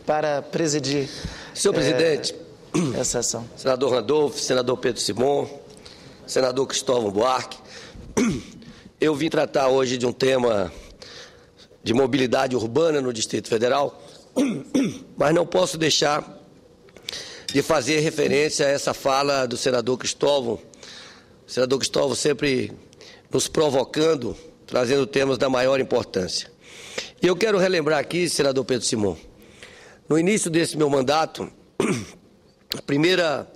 para presidir. Senhor presidente, essa sessão. Senador Randolfo, senador Pedro Simon, senador Cristóvão Buarque, eu vim tratar hoje de um tema de mobilidade urbana no Distrito Federal, mas não posso deixar de fazer referência a essa fala do senador Cristóvão. O senador Cristóvão sempre nos provocando, trazendo temas da maior importância. E eu quero relembrar aqui, senador Pedro Simon, no início desse meu mandato, a primeira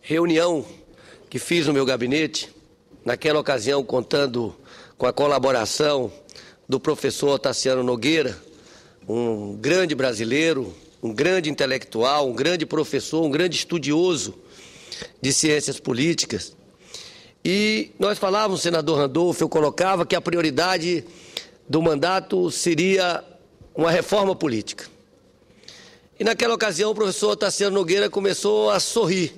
reunião que fiz no meu gabinete, naquela ocasião contando com a colaboração do professor Tassiano Nogueira, um grande brasileiro, um grande intelectual, um grande professor, um grande estudioso de ciências políticas. E nós falávamos, senador Randolfo, eu colocava que a prioridade do mandato seria uma reforma política. E naquela ocasião o professor Tassiano Nogueira começou a sorrir.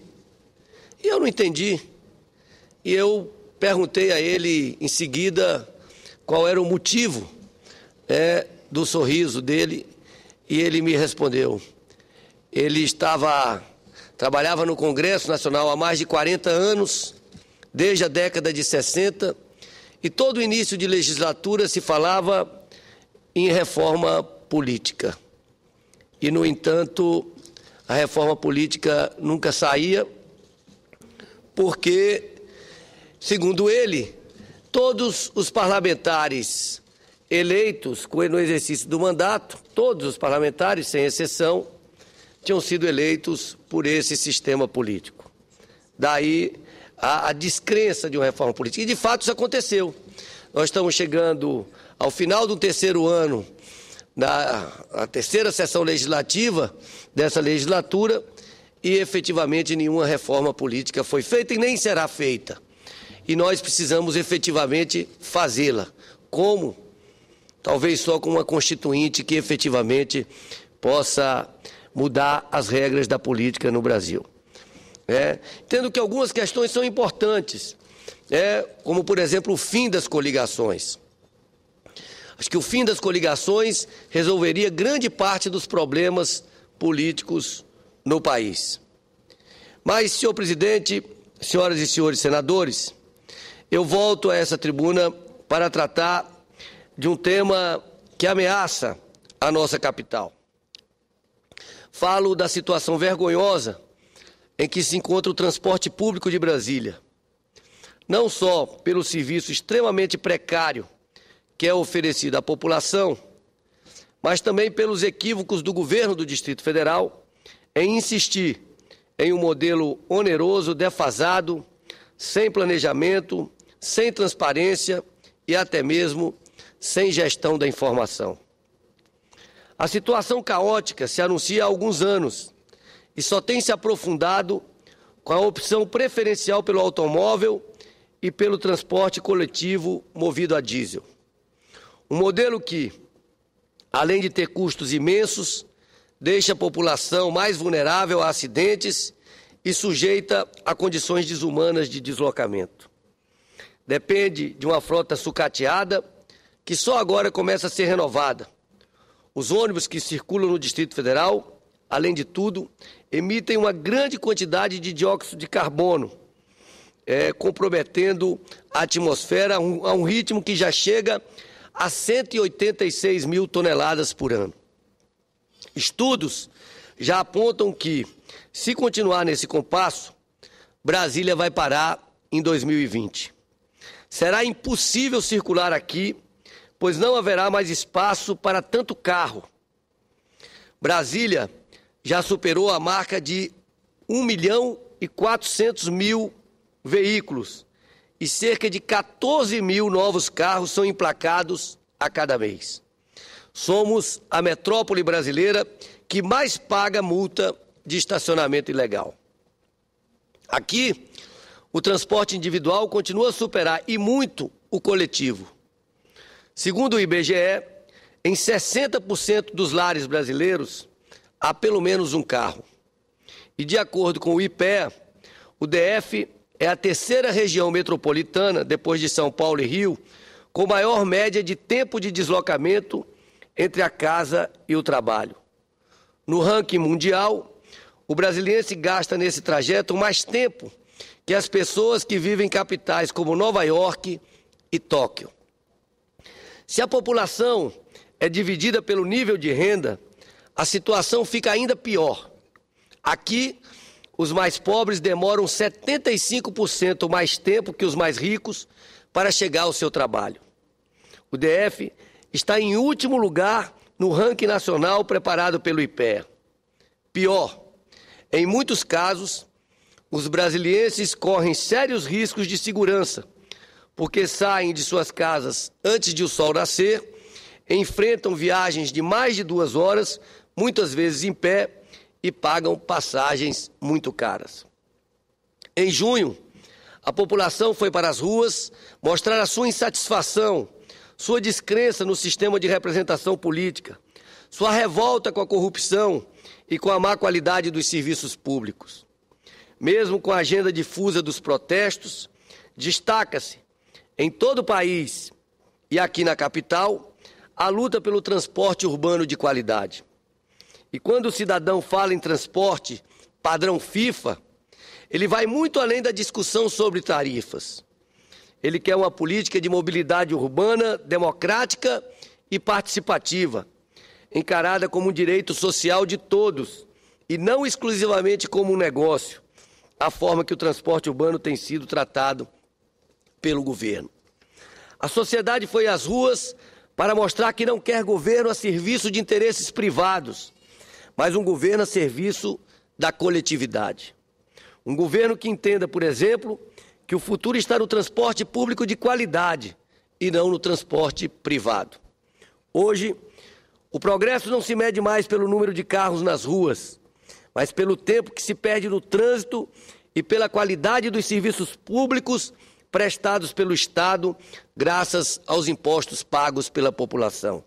E eu não entendi. E eu perguntei a ele em seguida qual era o motivo do sorriso dele, e ele me respondeu. Ele trabalhava no Congresso Nacional há mais de 40 anos, desde a década de 60, e todo o início de legislatura se falava em reforma política. E, no entanto, a reforma política nunca saía, porque, segundo ele, todos os parlamentares eleitos no exercício do mandato, todos os parlamentares, sem exceção, tinham sido eleitos por esse sistema político. Daí a descrença de uma reforma política. E, de fato, isso aconteceu. Nós estamos chegando ao final do terceiro ano, a terceira sessão legislativa dessa legislatura, e, efetivamente, nenhuma reforma política foi feita e nem será feita. E nós precisamos, efetivamente, fazê-la. Como? Talvez só com uma constituinte que, efetivamente, possa mudar as regras da política no Brasil. Entendo que algumas questões são importantes, como, por exemplo, o fim das coligações. Acho que o fim das coligações resolveria grande parte dos problemas políticos no país. Mas, senhor presidente, senhoras e senhores senadores, eu volto a essa tribuna para tratar de um tema que ameaça a nossa capital. Falo da situação vergonhosa em que se encontra o transporte público de Brasília, não só pelo serviço extremamente precário que é oferecido à população, mas também pelos equívocos do governo do Distrito Federal em insistir em um modelo oneroso, defasado, sem planejamento, sem transparência e até mesmo sem gestão da informação. A situação caótica se anuncia há alguns anos e só tem se aprofundado com a opção preferencial pelo automóvel e pelo transporte coletivo movido a diesel. Um modelo que, além de ter custos imensos, deixa a população mais vulnerável a acidentes e sujeita a condições desumanas de deslocamento. Depende de uma frota sucateada que só agora começa a ser renovada. Os ônibus que circulam no Distrito Federal, além de tudo, emitem uma grande quantidade de dióxido de carbono, comprometendo a atmosfera a um ritmo que já chega a 186 mil toneladas por ano. Estudos já apontam que, se continuar nesse compasso, Brasília vai parar em 2020. Será impossível circular aqui, pois não haverá mais espaço para tanto carro. Brasília já superou a marca de 1.400.000 veículos e cerca de 14 mil novos carros são emplacados a cada mês. Somos a metrópole brasileira que mais paga multa de estacionamento ilegal. Aqui, o transporte individual continua a superar e muito o coletivo. Segundo o IBGE, em 60% dos lares brasileiros há pelo menos um carro. E de acordo com o IPEA, o DF é a terceira região metropolitana, depois de São Paulo e Rio, com maior média de tempo de deslocamento entre a casa e o trabalho. No ranking mundial, o brasiliense gasta nesse trajeto mais tempo que as pessoas que vivem em capitais como Nova York e Tóquio. Se a população é dividida pelo nível de renda, a situação fica ainda pior. Aqui, os mais pobres demoram 75% mais tempo que os mais ricos para chegar ao seu trabalho. O DF está em último lugar no ranking nacional preparado pelo IPEA. Pior, em muitos casos, os brasilienses correm sérios riscos de segurança, porque saem de suas casas antes de o sol nascer, enfrentam viagens de mais de 2 horas, muitas vezes em pé, e pagam passagens muito caras. Em junho, a população foi para as ruas mostrar a sua insatisfação, sua descrença no sistema de representação política, sua revolta com a corrupção e com a má qualidade dos serviços públicos. Mesmo com a agenda difusa dos protestos, destaca-se em todo o país e aqui na capital a luta pelo transporte urbano de qualidade. E quando o cidadão fala em transporte padrão FIFA, ele vai muito além da discussão sobre tarifas. Ele quer uma política de mobilidade urbana democrática e participativa, encarada como um direito social de todos e não exclusivamente como um negócio, a forma que o transporte urbano tem sido tratado pelo governo. A sociedade foi às ruas para mostrar que não quer governo a serviço de interesses privados, mas um governo a serviço da coletividade. Um governo que entenda, por exemplo, que o futuro está no transporte público de qualidade e não no transporte privado. Hoje, o progresso não se mede mais pelo número de carros nas ruas, mas pelo tempo que se perde no trânsito e pela qualidade dos serviços públicos prestados pelo Estado, graças aos impostos pagos pela população.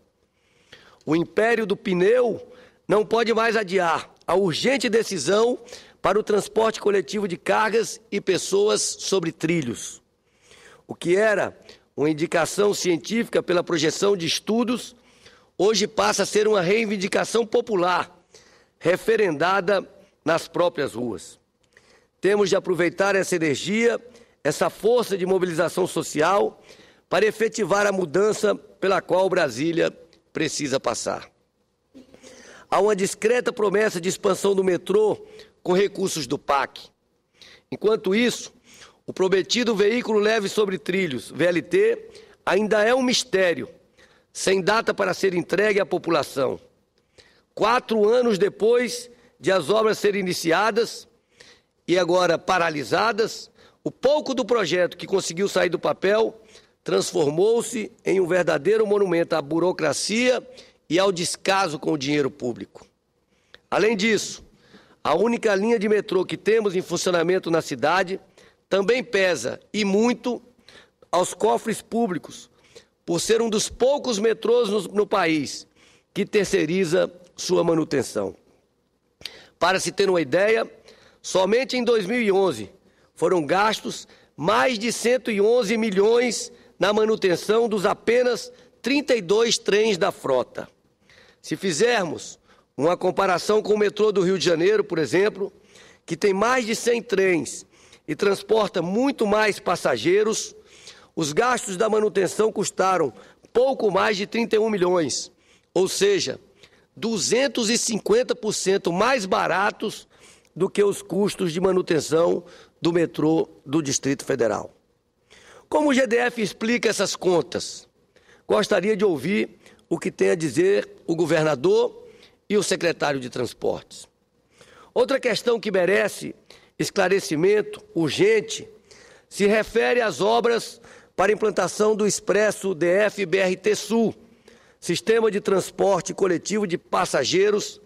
O império do pneu não pode mais adiar a urgente decisão para o transporte coletivo de cargas e pessoas sobre trilhos. O que era uma indicação científica pela projeção de estudos, hoje passa a ser uma reivindicação popular, referendada nas próprias ruas. Temos de aproveitar essa energia, essa força de mobilização social, para efetivar a mudança pela qual Brasília precisa passar. Há uma discreta promessa de expansão do metrô com recursos do PAC. Enquanto isso, o prometido veículo leve sobre trilhos, VLT, ainda é um mistério, sem data para ser entregue à população. 4 anos depois de as obras serem iniciadas e agora paralisadas, o pouco do projeto que conseguiu sair do papel transformou-se em um verdadeiro monumento à burocracia e ao descaso com o dinheiro público. Além disso, a única linha de metrô que temos em funcionamento na cidade também pesa, e muito, aos cofres públicos, por ser um dos poucos metrôs no país que terceiriza sua manutenção. Para se ter uma ideia, somente em 2011 foram gastos mais de 111 milhões na manutenção dos apenas 32 trens da frota. Se fizermos uma comparação com o metrô do Rio de Janeiro, por exemplo, que tem mais de 100 trens e transporta muito mais passageiros, os gastos da manutenção custaram pouco mais de 31 milhões, ou seja, 250% mais baratos do que os custos de manutenção do metrô do Distrito Federal. Como o GDF explica essas contas? Gostaria de ouvir o que tem a dizer o governador e o secretário de Transportes. Outra questão que merece esclarecimento urgente se refere às obras para a implantação do Expresso DF-BRT Sul, sistema de transporte coletivo de passageiros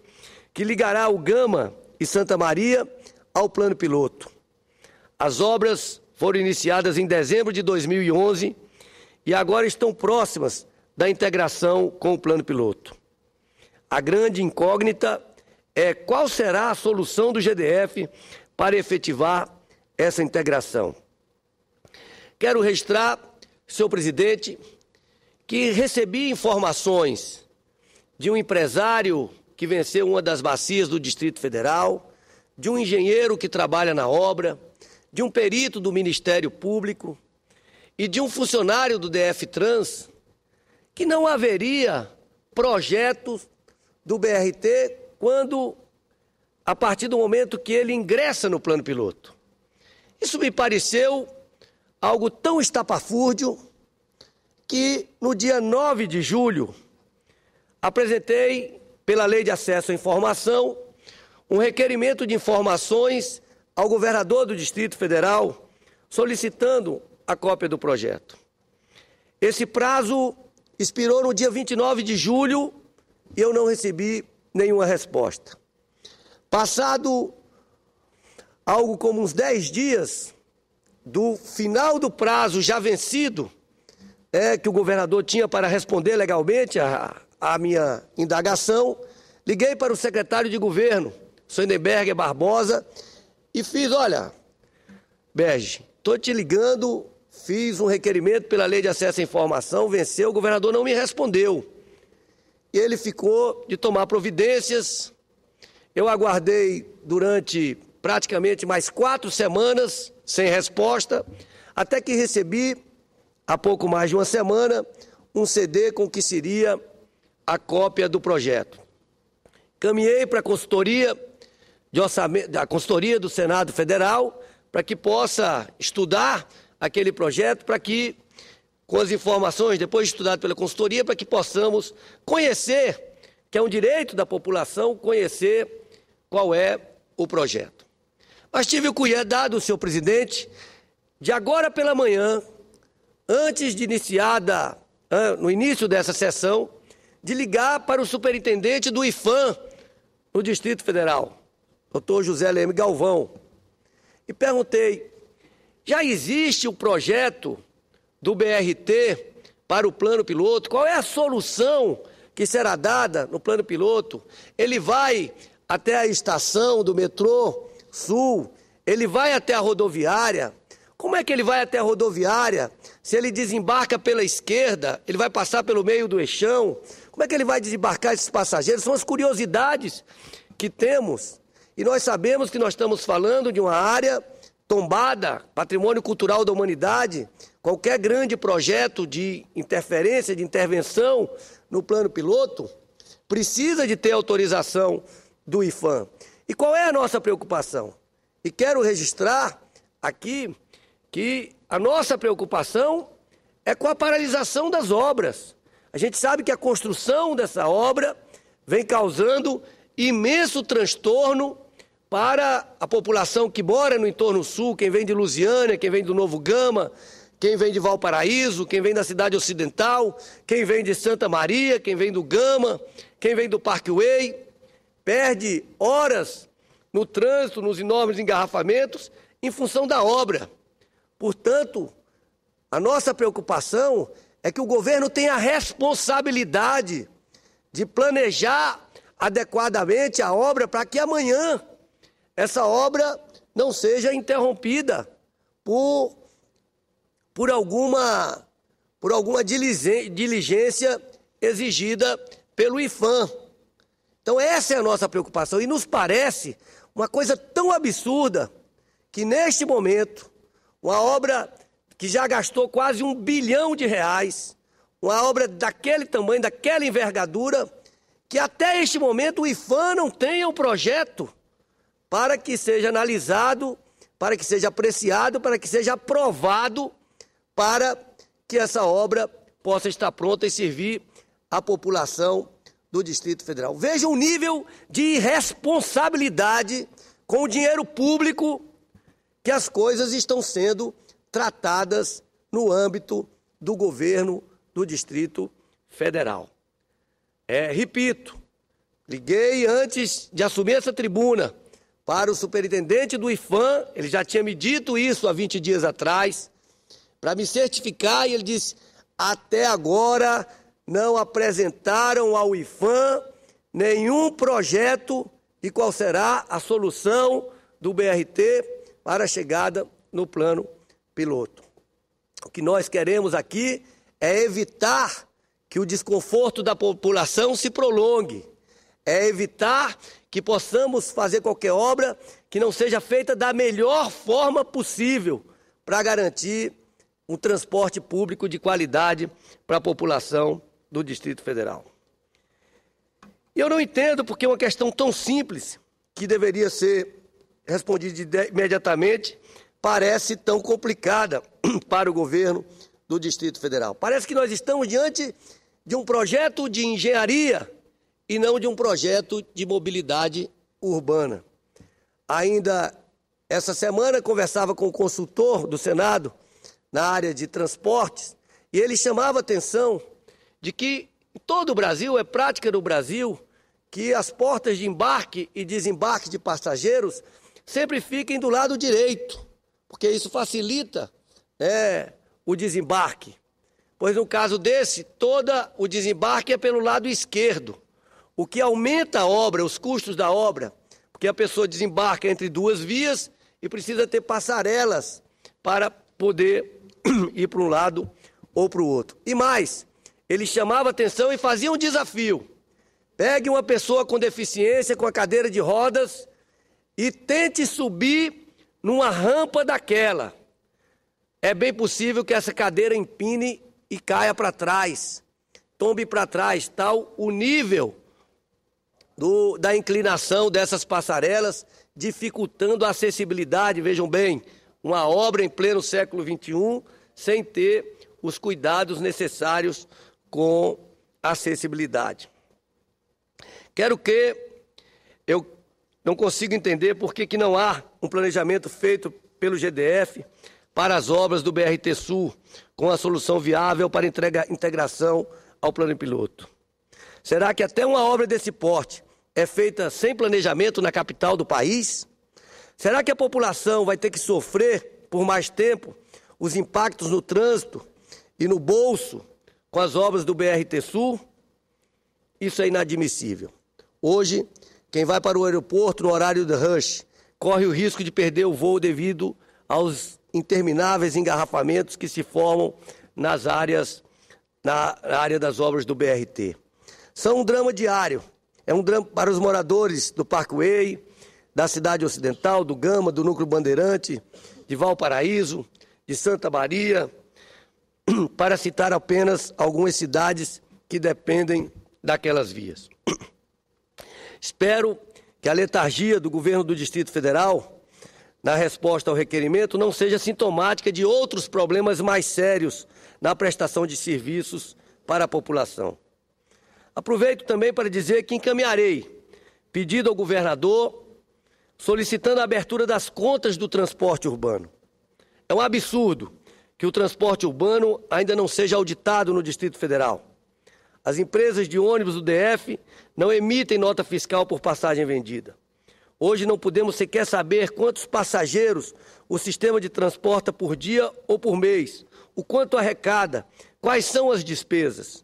que ligará o Gama e Santa Maria ao plano piloto. As obras foram iniciadas em dezembro de 2011 e agora estão próximas da integração com o plano piloto. A grande incógnita é qual será a solução do GDF para efetivar essa integração. Quero registrar, senhor presidente, que recebi informações de um empresário que venceu uma das bacias do Distrito Federal, de um engenheiro que trabalha na obra, de um perito do Ministério Público e de um funcionário do DF-Trans, que não haveria projetos do BRT a partir do momento que ele ingressa no plano piloto. Isso me pareceu algo tão estapafúrdio que, no dia 9 de julho, apresentei, pela Lei de Acesso à Informação, um requerimento de informações ao governador do Distrito Federal, solicitando a cópia do projeto. Esse prazo expirou no dia 29 de julho e eu não recebi nenhuma resposta. Passado algo como uns 10 dias do final do prazo já vencido, que o governador tinha para responder legalmente a minha indagação, liguei para o secretário de governo, Sonnenberger Barbosa, e fiz, olha, Berge, estou te ligando, fiz um requerimento pela Lei de Acesso à Informação, venceu, o governador não me respondeu. E ele ficou de tomar providências. Eu aguardei durante praticamente mais 4 semanas, sem resposta, até que recebi, há pouco mais de uma semana, um CD com o que seria a cópia do projeto. Caminhei para a consultoria do Senado Federal para que possa estudar aquele projeto, para que, com as informações, depois de estudado pela consultoria, para que possamos conhecer, que é um direito da população, conhecer qual é o projeto. Mas tive o cuidado, senhor presidente, de agora pela manhã, antes de no início dessa sessão, de ligar para o superintendente do IPHAN, no Distrito Federal, Dr. José Leme Galvão, e perguntei, já existe o projeto do BRT para o plano piloto? Qual é a solução que será dada no plano piloto? Ele vai até a estação do metrô Sul? Ele vai até a rodoviária? Como é que ele vai até a rodoviária? Se ele desembarca pela esquerda, ele vai passar pelo meio do eixão? Como é que ele vai desembarcar esses passageiros? São as curiosidades que temos. E nós sabemos que nós estamos falando de uma área tombada, patrimônio cultural da humanidade. Qualquer grande projeto de interferência, de intervenção no plano piloto, precisa de ter autorização do IPHAN. E qual é a nossa preocupação? E quero registrar aqui que a nossa preocupação é com a paralisação das obras. A gente sabe que a construção dessa obra vem causando imenso transtorno para a população que mora no entorno sul, quem vem de Lusiânia, quem vem do Novo Gama, quem vem de Valparaíso, quem vem da cidade ocidental, quem vem de Santa Maria, quem vem do Gama, quem vem do Parkway, perde horas no trânsito, nos enormes engarrafamentos, em função da obra. Portanto, a nossa preocupação é que o governo tenha a responsabilidade de planejar adequadamente a obra para que amanhã essa obra não seja interrompida por alguma diligência exigida pelo IPHAN. Então essa é a nossa preocupação e nos parece uma coisa tão absurda que neste momento, uma obra que já gastou quase R$1 bilhão, uma obra daquele tamanho, daquela envergadura, que até este momento o IPHAN não tenha um projeto para que seja analisado, para que seja apreciado, para que seja aprovado, para que essa obra possa estar pronta e servir à população do Distrito Federal. Veja o nível de irresponsabilidade com o dinheiro público que as coisas estão sendo tratadas no âmbito do governo do Distrito Federal. Repito, liguei antes de assumir essa tribuna para o superintendente do IPHAN, ele já tinha me dito isso há 20 dias atrás, para me certificar, e ele disse, até agora não apresentaram ao IPHAN nenhum projeto de qual será a solução do BRT para a chegada no plano piloto. O que nós queremos aqui é evitar que o desconforto da população se prolongue, é evitar que possamos fazer qualquer obra que não seja feita da melhor forma possível para garantir um transporte público de qualidade para a população do Distrito Federal. E eu não entendo porque uma questão tão simples, que deveria ser respondida imediatamente, parece tão complicada para o governo do Distrito Federal. Parece que nós estamos diante de um projeto de engenharia e não de um projeto de mobilidade urbana. Ainda essa semana conversava com um consultor do Senado na área de transportes e ele chamava a atenção de que em todo o Brasil, é prática no Brasil, que as portas de embarque e desembarque de passageiros sempre fiquem do lado direito, porque isso facilita, o desembarque. Pois no caso desse, todo o desembarque é pelo lado esquerdo, o que aumenta a obra, os custos da obra, porque a pessoa desembarca entre duas vias e precisa ter passarelas para poder ir para um lado ou para o outro. E mais, ele chamava atenção e fazia um desafio. Pegue uma pessoa com deficiência, com a cadeira de rodas, e tente subir numa rampa daquela. É bem possível que essa cadeira empine e caia para trás, tombe para trás, tal o nível da inclinação dessas passarelas, dificultando a acessibilidade. Vejam bem, uma obra em pleno século XXI, sem ter os cuidados necessários com a acessibilidade. Eu não consigo entender por que não há um planejamento feito pelo GDF para as obras do BRT Sul, com a solução viável para integração ao plano piloto. Será que até uma obra desse porte é feita sem planejamento na capital do país? Será que a população vai ter que sofrer por mais tempo os impactos no trânsito e no bolso com as obras do BRT Sul? Isso é inadmissível. Hoje, quem vai para o aeroporto no horário do rush corre o risco de perder o voo devido aos intermináveis engarrafamentos que se formam na área das obras do BRT. São um drama diário. É um drama para os moradores do Parkway, da Cidade Ocidental, do Gama, do Núcleo Bandeirante, de Valparaíso, de Santa Maria, para citar apenas algumas cidades que dependem daquelas vias. Espero que a letargia do governo do Distrito Federal na resposta ao requerimento não seja sintomática de outros problemas mais sérios na prestação de serviços para a população. Aproveito também para dizer que encaminharei pedido ao governador solicitando a abertura das contas do transporte urbano. É um absurdo que o transporte urbano ainda não seja auditado no Distrito Federal. As empresas de ônibus do DF não emitem nota fiscal por passagem vendida. Hoje não podemos sequer saber quantos passageiros o sistema de transporta por dia ou por mês, o quanto arrecada, quais são as despesas.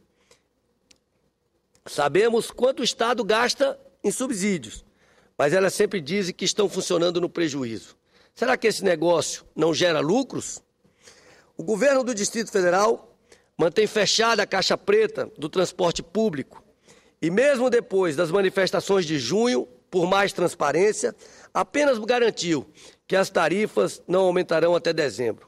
Sabemos quanto o Estado gasta em subsídios, mas elas sempre dizem que estão funcionando no prejuízo. Será que esse negócio não gera lucros? O governo do Distrito Federal mantém fechada a caixa preta do transporte público e mesmo depois das manifestações de junho, por mais transparência, apenas garantiu que as tarifas não aumentarão até dezembro.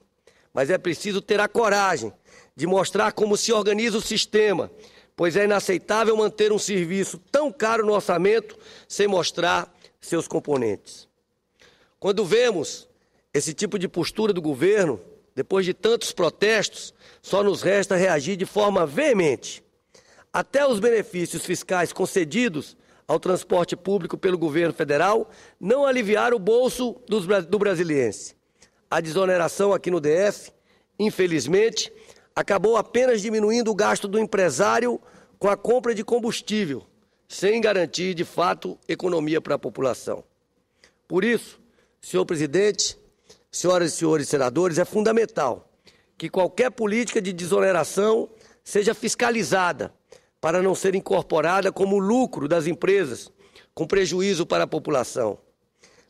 Mas é preciso ter a coragem de mostrar como se organiza o sistema, pois é inaceitável manter um serviço tão caro no orçamento sem mostrar seus componentes. Quando vemos esse tipo de postura do governo, depois de tantos protestos, só nos resta reagir de forma veemente. Até os benefícios fiscais concedidos ao transporte público pelo governo federal não aliviaram o bolso do brasiliense. A desoneração aqui no DF, infelizmente, acabou apenas diminuindo o gasto do empresário com a compra de combustível, sem garantir, de fato, economia para a população. Por isso, senhor presidente, senhoras e senhores senadores, é fundamental que qualquer política de desoneração seja fiscalizada para não ser incorporada como lucro das empresas, com prejuízo para a população.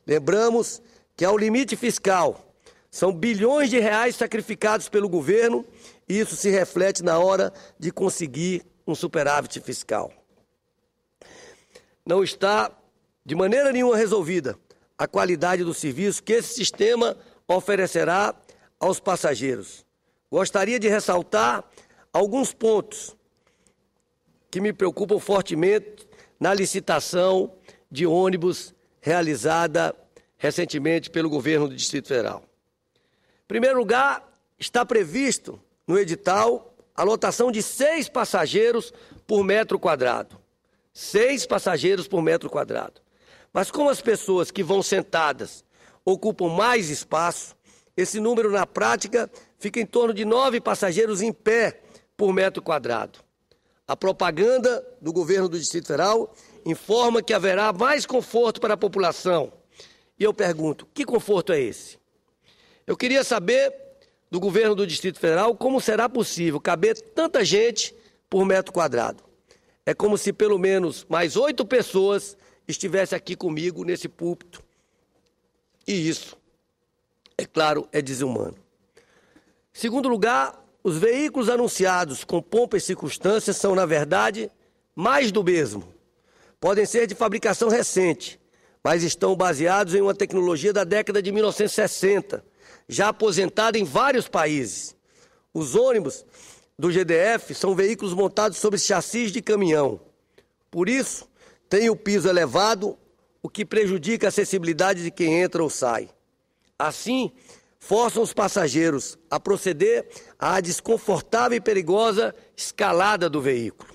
Lembramos que ao limite fiscal são bilhões de reais sacrificados pelo governo e isso se reflete na hora de conseguir um superávit fiscal. não está de maneira nenhuma resolvida a qualidade do serviço que esse sistema oferecerá aos passageiros. Gostaria de ressaltar alguns pontos que me preocupam fortemente na licitação de ônibus realizada recentemente pelo governo do Distrito Federal. Em primeiro lugar, está previsto no edital a lotação de 6 passageiros por metro quadrado. 6 passageiros por metro quadrado. Mas como as pessoas que vão sentadas ocupam mais espaço, esse número na prática fica em torno de 9 passageiros em pé por metro quadrado. A propaganda do governo do Distrito Federal informa que haverá mais conforto para a população. E eu pergunto, que conforto é esse? Eu queria saber do governo do Distrito Federal como será possível caber tanta gente por metro quadrado. É como se pelo menos mais 8 pessoas estivessem aqui comigo nesse púlpito. E isso, é claro, é desumano. Em segundo lugar, os veículos anunciados com pompa e circunstância são, na verdade, mais do mesmo. Podem ser de fabricação recente, mas estão baseados em uma tecnologia da década de 1960, já aposentada em vários países. Os ônibus do GDF são veículos montados sobre chassis de caminhão. Por isso, tem o piso elevado, o que prejudica a acessibilidade de quem entra ou sai. Assim, forçam os passageiros a proceder à desconfortável e perigosa escalada do veículo.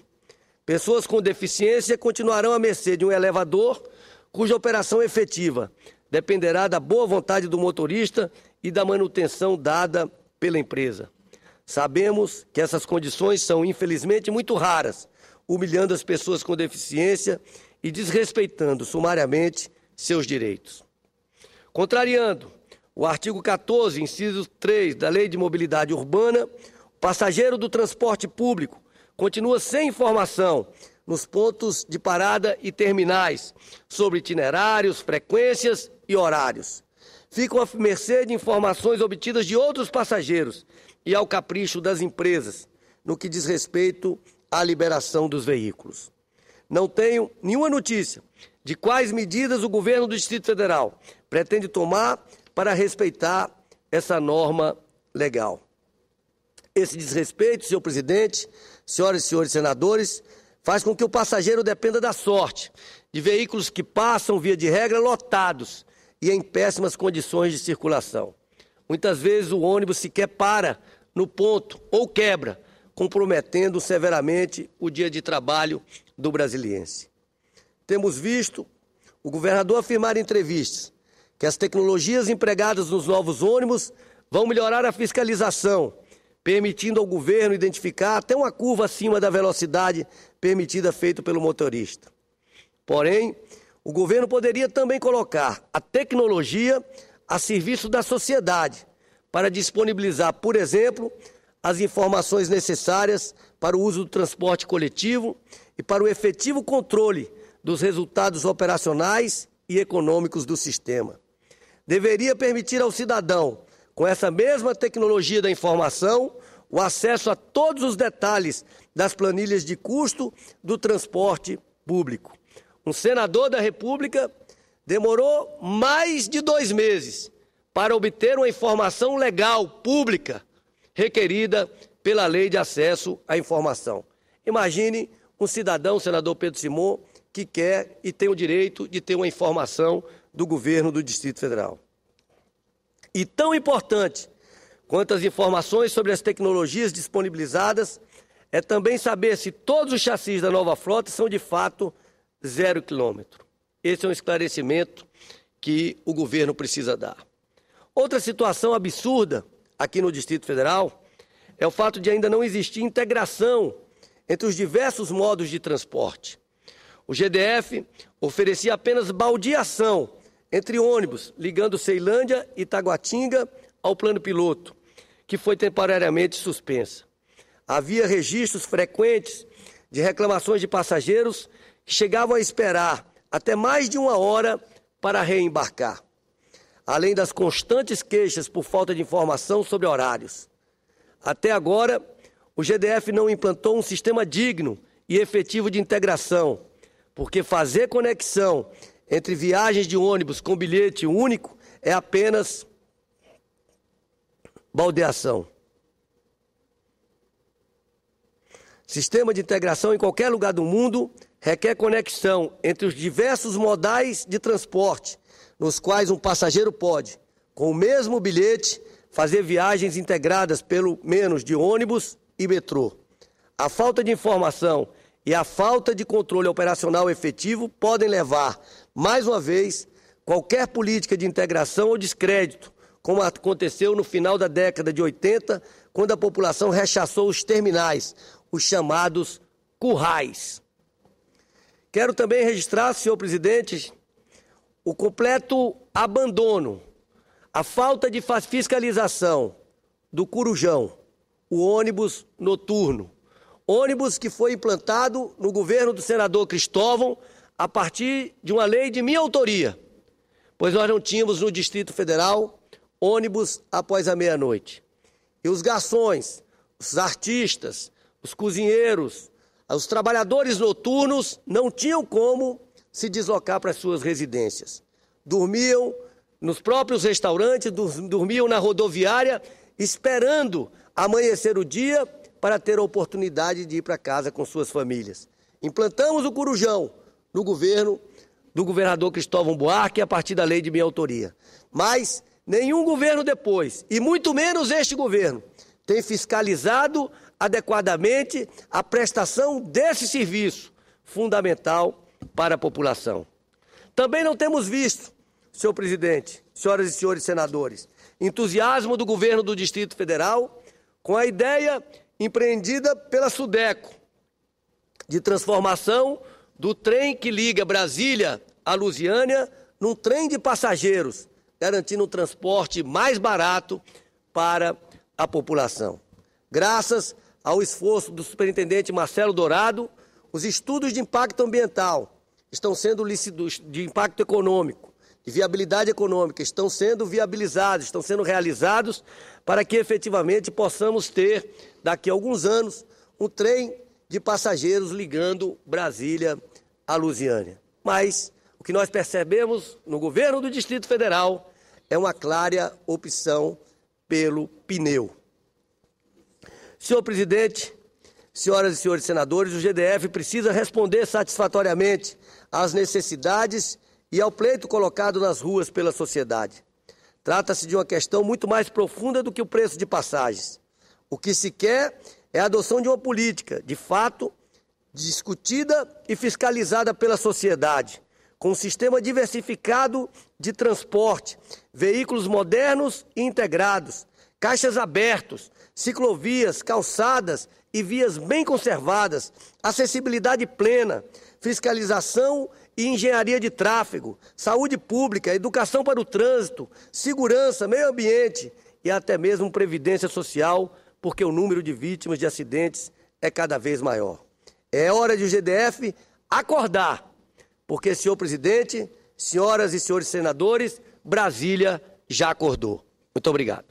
Pessoas com deficiência continuarão à mercê de um elevador cuja operação efetiva dependerá da boa vontade do motorista e da manutenção dada pela empresa. Sabemos que essas condições são, infelizmente, muito raras, humilhando as pessoas com deficiência e desrespeitando sumariamente seus direitos. Contrariando o artigo 14, inciso 3 da Lei de Mobilidade Urbana, o passageiro do transporte público continua sem informação nos pontos de parada e terminais sobre itinerários, frequências e horários. Ficam à mercê de informações obtidas de outros passageiros e ao capricho das empresas, no que diz respeito à liberação dos veículos. Não tenho nenhuma notícia de quais medidas o governo do Distrito Federal pretende tomar para respeitar essa norma legal. Esse desrespeito, senhor presidente, senhoras e senhores senadores, faz com que o passageiro dependa da sorte de veículos que passam, via de regra, lotados e em péssimas condições de circulação. Muitas vezes o ônibus sequer para no ponto ou quebra, comprometendo severamente o dia de trabalho do brasiliense. Temos visto o governador afirmar em entrevistas que as tecnologias empregadas nos novos ônibus vão melhorar a fiscalização, permitindo ao governo identificar até uma curva acima da velocidade permitida feita pelo motorista. Porém, o governo poderia também colocar a tecnologia a serviço da sociedade para disponibilizar, por exemplo, as informações necessárias para o uso do transporte coletivo e para o efetivo controle dos resultados operacionais e econômicos do sistema. Deveria permitir ao cidadão, com essa mesma tecnologia da informação, o acesso a todos os detalhes das planilhas de custo do transporte público. Um senador da República demorou mais de 2 meses para obter uma informação legal, pública, requerida pela Lei de Acesso à Informação. Imagine um cidadão, senador Pedro Simon, que quer e tem o direito de ter uma informação do governo do Distrito Federal. E tão importante quanto as informações sobre as tecnologias disponibilizadas é também saber se todos os chassis da nova frota são de fato 0 quilômetro. Esse é um esclarecimento que o governo precisa dar. Outra situação absurda aqui no Distrito Federal é o fato de ainda não existir integração entre os diversos modos de transporte. O GDF oferecia apenas baldeação entre ônibus ligando Ceilândia e Taguatinga ao plano piloto, que foi temporariamente suspensa. Havia registros frequentes de reclamações de passageiros que chegavam a esperar até mais de 1 hora para reembarcar, além das constantes queixas por falta de informação sobre horários. Até agora, o GDF não implantou um sistema digno e efetivo de integração, porque fazer conexão entre viagens de ônibus com bilhete único é apenas baldeação. Sistema de integração em qualquer lugar do mundo requer conexão entre os diversos modais de transporte, nos quais um passageiro pode, com o mesmo bilhete, fazer viagens integradas pelo menos de ônibus e metrô. A falta de informação e a falta de controle operacional efetivo podem levar, mais uma vez, qualquer política de integração ao descrédito, como aconteceu no final da década de 80, quando a população rechaçou os terminais, os chamados currais. Quero também registrar, senhor presidente, o completo abandono, a falta de fiscalização do Corujão, o ônibus noturno. Ônibus que foi implantado no governo do senador Cristóvão a partir de uma lei de minha autoria, pois nós não tínhamos no Distrito Federal ônibus após a meia-noite. E os garçons, os artistas, os cozinheiros, os trabalhadores noturnos não tinham como se deslocar para as suas residências. Dormiam nos próprios restaurantes, dormiam na rodoviária, esperando amanhecer o dia para ter a oportunidade de ir para casa com suas famílias. Implantamos o Corujão no governo do governador Cristóvão Buarque a partir da lei de minha autoria. Mas nenhum governo depois, e muito menos este governo, tem fiscalizado adequadamente a prestação desse serviço fundamental para a população. Também não temos visto, senhor presidente, senhoras e senhores senadores, entusiasmo do governo do Distrito Federal com a ideia empreendida pela SUDECO de transformação do trem que liga Brasília a Lusiânia num trem de passageiros, garantindo um transporte mais barato para a população. Graças ao esforço do superintendente Marcelo Dourado, os estudos de impacto ambiental estão sendo de impacto econômico, de viabilidade econômica, estão sendo viabilizados, estão sendo realizados para que efetivamente possamos ter, daqui a alguns anos, um trem de passageiros ligando Brasília a Lusiânia. Mas o que nós percebemos no governo do Distrito Federal é uma clara opção pelo pneu. Senhor presidente, senhoras e senhores senadores, o GDF precisa responder satisfatoriamente às necessidades e ao pleito colocado nas ruas pela sociedade. Trata-se de uma questão muito mais profunda do que o preço de passagens. O que se quer é a adoção de uma política, de fato, discutida e fiscalizada pela sociedade, com um sistema diversificado de transporte, veículos modernos e integrados, caixas abertos, ciclovias, calçadas e vias bem conservadas, acessibilidade plena, fiscalização e engenharia de tráfego, saúde pública, educação para o trânsito, segurança, meio ambiente e até mesmo previdência social, porque o número de vítimas de acidentes é cada vez maior. É hora de o GDF acordar, porque, senhor presidente, senhoras e senhores senadores, Brasília já acordou. Muito obrigado.